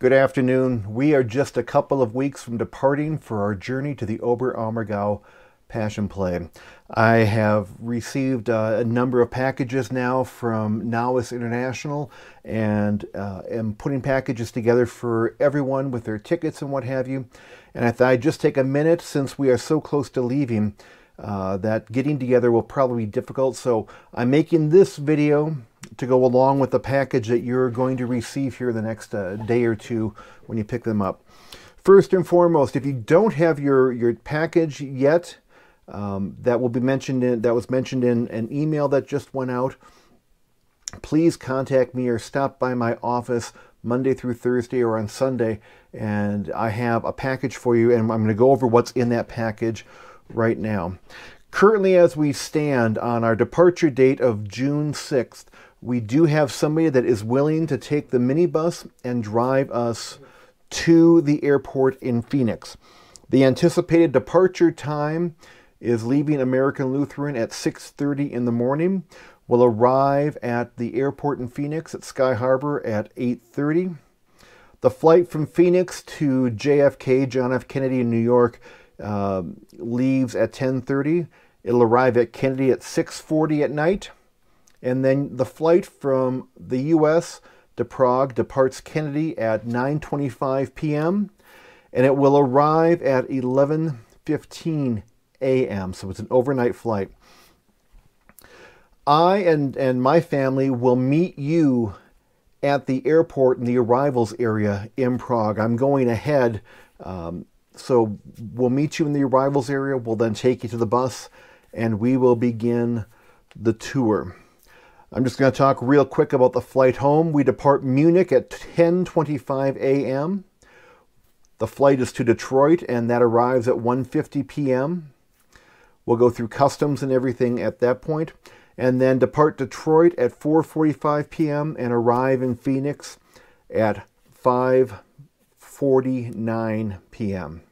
Good afternoon. We are just a couple of weeks from departing for our journey to the Oberammergau Passion Play. I have received a number of packages now from Nauis International and am putting packages together for everyone with their tickets and what have you. And I thought I'd just take a minute, since we are so close to leaving, that getting together will probably be difficult. So I'm making this video to go along with the package that you're going to receive here the next day or two when you pick them up. First and foremost, if you don't have your package yet, that was mentioned in an email that just went out, please contact me or stop by my office Monday through Thursday or on Sunday, and I have a package for you, and I'm going to go over what's in that package right now. Currently, as we stand on our departure date of June 6th, we do have somebody that is willing to take the minibus and drive us to the airport in Phoenix. The anticipated departure time is leaving American Lutheran at 6:30 in the morning. We'll arrive at the airport in Phoenix at Sky Harbor at 8:30. The flight from Phoenix to JFK, John F. Kennedy in New York, leaves at 10:30. It'll arrive at Kennedy at 6:40 at night. And then the flight from the U.S. to Prague departs Kennedy at 9:25 p.m. and it will arrive at 11:15 a.m. So it's an overnight flight. I and my family will meet you at the airport in the arrivals area in Prague. I'm going ahead, so we'll meet you in the arrivals area. We'll then take you to the bus, and we will begin the tour. I'm just going to talk real quick about the flight home. We depart Munich at 10:25 a.m. The flight is to Detroit, and that arrives at 1:50 p.m. We'll go through customs and everything at that point, and then depart Detroit at 4:45 p.m. and arrive in Phoenix at 5:49 p.m.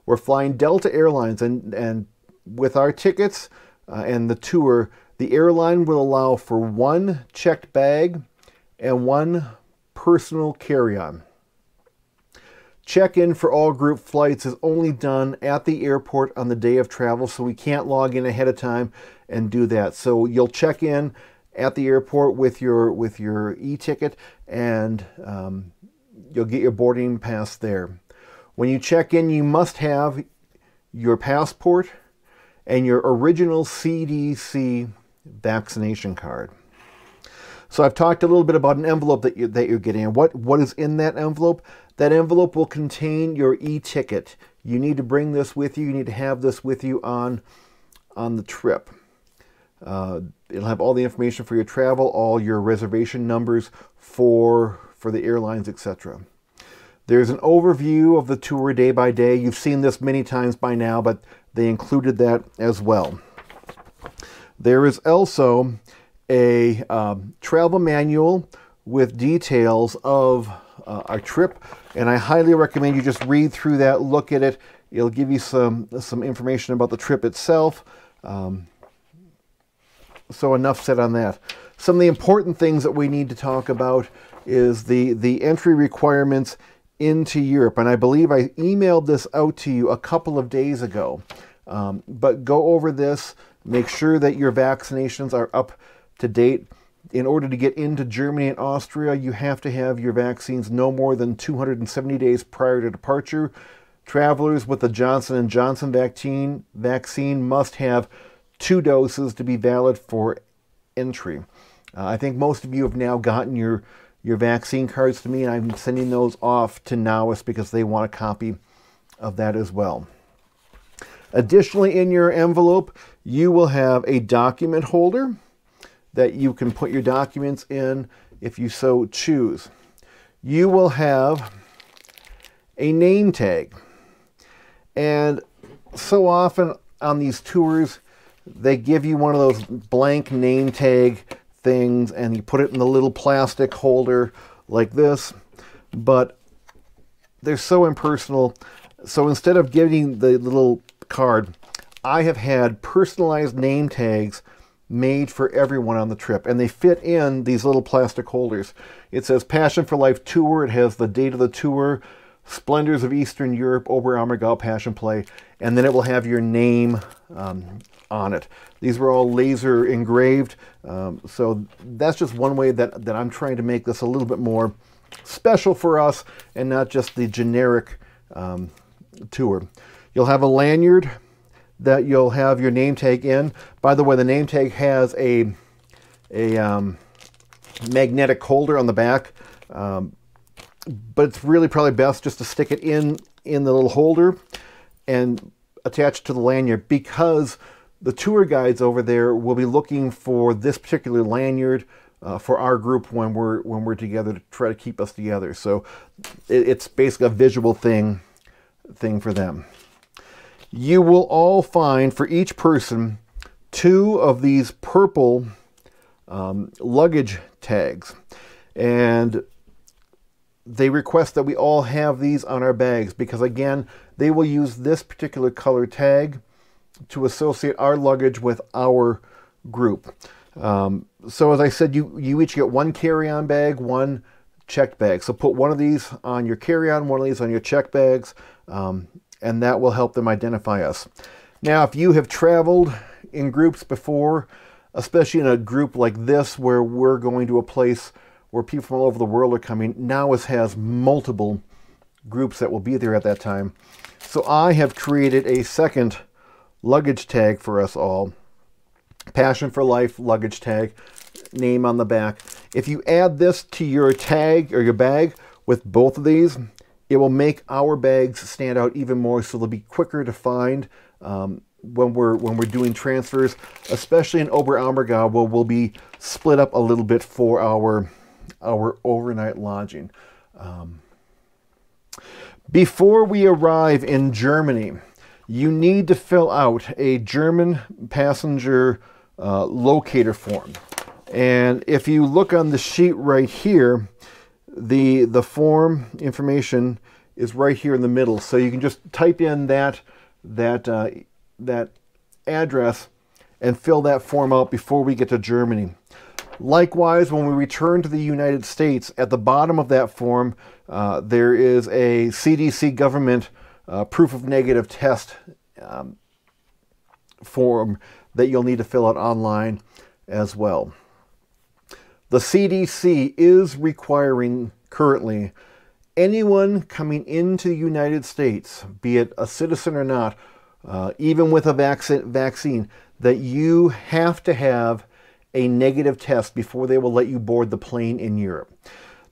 We're flying Delta Airlines, and with our tickets and the tour, the airline will allow for one checked bag and one personal carry-on. Check-in for all group flights is only done at the airport on the day of travel, so we can't log in ahead of time and do that. So you'll check in at the airport with your e-ticket, and you'll get your boarding pass there. When you check in, you must have your passport and your original CDC vaccination card. So I've talked a little bit about an envelope that you're getting. And what is in that envelope? That envelope will contain your e-ticket. You need to bring this with you. You need to have this with you on the trip. It'll have all the information for your travel, all your reservation numbers for the airlines, etc. There's an overview of the tour day by day. You've seen this many times by now, but they included that as well. There is also a travel manual with details of our trip, and I highly recommend you just read through that, look at it. It'll give you some information about the trip itself. So enough said on that. Some of the important things that we need to talk about is the entry requirements into Europe, and I believe I emailed this out to you a couple of days ago. But go over this, make sure that your vaccinations are up to date. In order to get into Germany and Austria, you have to have your vaccines no more than 270 days prior to departure. Travelers with the Johnson & Johnson vaccine must have 2 doses to be valid for entry. I think most of you have now gotten your vaccine cards to me, and I'm sending those off to Nauis because they want a copy of that as well. Additionally, in your envelope, you will have a document holder that you can put your documents in if you so choose. You will have a name tag. And so often on these tours, they give you one of those blank name tag things, and you put it in the little plastic holder like this, but they're so impersonal. So instead of giving the little card, I have had personalized name tags made for everyone on the trip, and they fit in these little plastic holders. It says Passion for Life Tour. It has the date of the tour, Splendors of Eastern Europe, Oberammergau Passion Play, and then it will have your name on it. These were all laser engraved, so that's just one way that I'm trying to make this a little bit more special for us and not just the generic tour. You'll have a lanyard that you'll have your name tag in. By the way, the name tag has a magnetic holder on the back, but it's really probably best just to stick it in the little holder and attach it to the lanyard, because the tour guides over there will be looking for this particular lanyard for our group when we're together, to try to keep us together. So it's basically a visual thing for them. You will all find, for each person, 2 of these purple luggage tags. And they request that we all have these on our bags because, again, they will use this particular color tag to associate our luggage with our group. So as I said, you each get 1 carry-on bag, 1 checked bag. So put one of these on your carry-on, one of these on your checked bags, and that will help them identify us. Now, if you have traveled in groups before, especially in a group like this where we're going to a place where people from all over the world are coming, NOWIS has multiple groups that will be there at that time. So I have created a second luggage tag for us all. Passion for Life luggage tag, name on the back. If you add this to your tag or your bag with both of these, it will make our bags stand out even more, so they'll be quicker to find when we're doing transfers, especially in Oberammergau, where we'll be split up a little bit for our overnight lodging. Before we arrive in Germany, you need to fill out a German passenger locator form. And if you look on the sheet right here, the form information is right here in the middle. So you can just type in that address and fill that form out before we get to Germany. Likewise, when we return to the United States, at the bottom of that form, there is a CDC government proof of negative test form that you'll need to fill out online as well. The CDC is requiring currently anyone coming into the United States, be it a citizen or not, even with a vaccine, that you have to have a negative test before they will let you board the plane in Europe.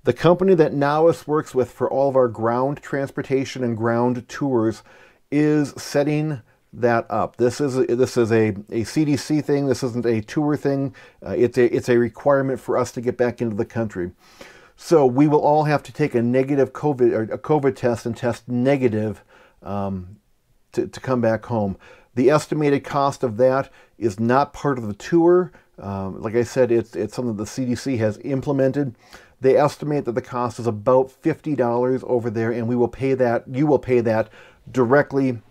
The company that NOWIS works with for all of our ground transportation and ground tours is setting that up. This is a CDC thing. This isn't a tour thing. It's a requirement for us to get back into the country. So we will all have to take a negative COVID test and test negative to come back home. The estimated cost of that is not part of the tour. Like I said, it's something the CDC has implemented. They estimate that the cost is about $50 over there, and we will pay that. You will pay that directly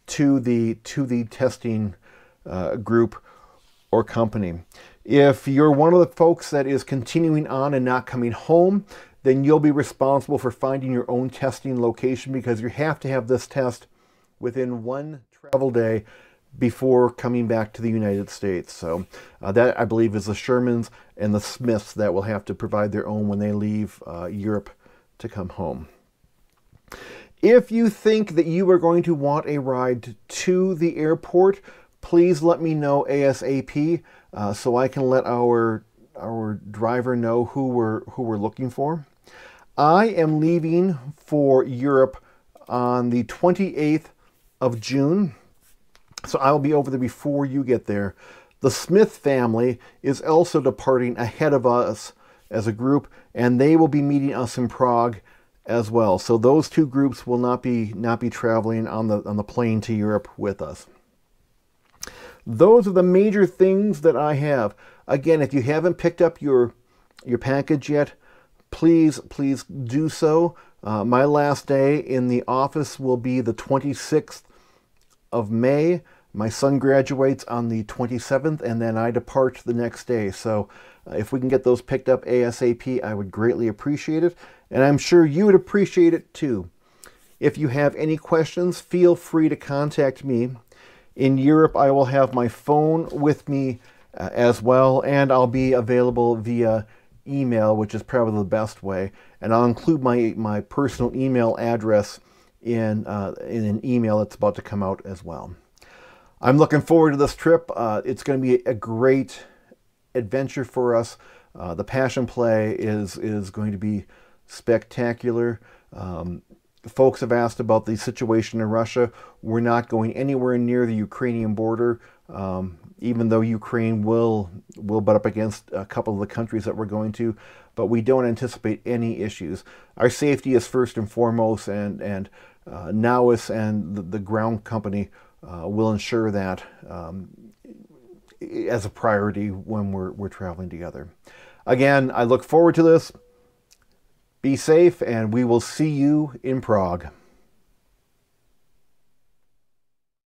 to the testing group or company. If you're one of the folks that is continuing on and not coming home, then you'll be responsible for finding your own testing location, because you have to have this test within 1 travel day before coming back to the United States. So that, I believe, is the Shermans and the Smiths that will have to provide their own when they leave Europe to come home. If you think that you are going to want a ride to the airport, please let me know ASAP so I can let our driver know who we're looking for. I am leaving for Europe on the 28th of June. So I'll be over there before you get there. The Smith family is also departing ahead of us as a group, and they will be meeting us in Prague as well. So those 2 groups will not be traveling on the plane to Europe with us. Those are the major things that I have. Again, if you haven't picked up your package yet, please do so. My last day in the office will be the 26th of May. My son graduates on the 27th, and then I depart the next day. So if we can get those picked up ASAP, I would greatly appreciate it. And I'm sure you would appreciate it too. If you have any questions, feel free to contact me. In Europe, I will have my phone with me as well, and I'll be available via email, which is probably the best way. And I'll include my personal email address in an email that's about to come out as well. I'm looking forward to this trip. It's going to be a great adventure for us. The Passion Play is going to be spectacular. Folks have asked about the situation in Russia. We're not going anywhere near the Ukrainian border, even though Ukraine will butt up against a couple of the countries that we're going to, but we don't anticipate any issues. Our safety is first and foremost, and NOWIS and the ground company will ensure that as a priority when we're traveling together. Again, I look forward to this. Be safe, and we will see you in Prague.